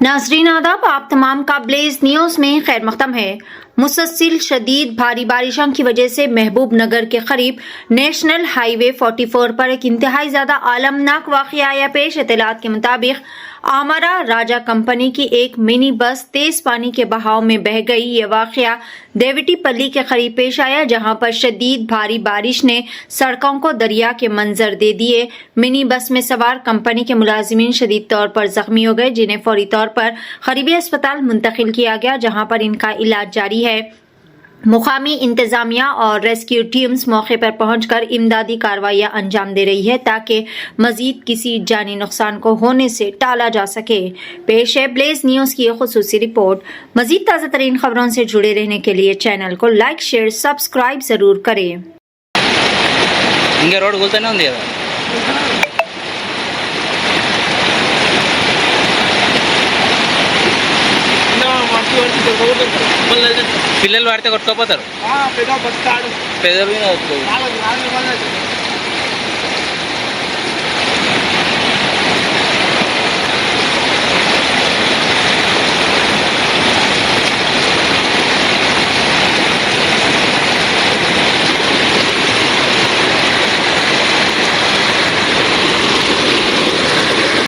नाज़रीन आदाब, आप तमाम का ब्लेज न्यूज़ में खैर मक़दम है। मुसलसिल शदीद भारी बारिशों की वजह से महबूब नगर के करीब नेशनल हाईवे 44 पर एक इंतहाई ज़्यादा आलमनाक वाक़या आया पेश। इत्तलात के मुताबिक आमरा राजा कंपनी की एक मिनी बस तेज पानी के बहाव में बह गई। ये वाक़या देवटी पल्ली के करीब पेश आया, जहां पर शदीद भारी बारिश ने सड़कों को दरिया के मंजर दे दिए। मिनी बस में सवार कंपनी के मुलाजिमीन शदीद तौर पर जख्मी हो गए, जिन्हें फौरी तौर पर करीबी अस्पताल मुंतकिल किया गया, जहां पर इनका इलाज जारी है। मुकामी इंतजामिया और रेस्क्यू टीम्स मौके पर पहुंचकर इमदादी कार्रवाइयां अंजाम दे रही है ताकि मजीद किसी जानी नुकसान को होने से टाला जा सके। पेश है ब्लेज न्यूज़ की खुसूसी रिपोर्ट। मजीद ताज़ा तरीन खबरों से जुड़े रहने के लिए चैनल को लाइक, शेयर, सब्सक्राइब जरूर करें। रोड बोलता नहीं పిల్లలు వాడితే కొట్టుకోపోతారు. పెద్దలు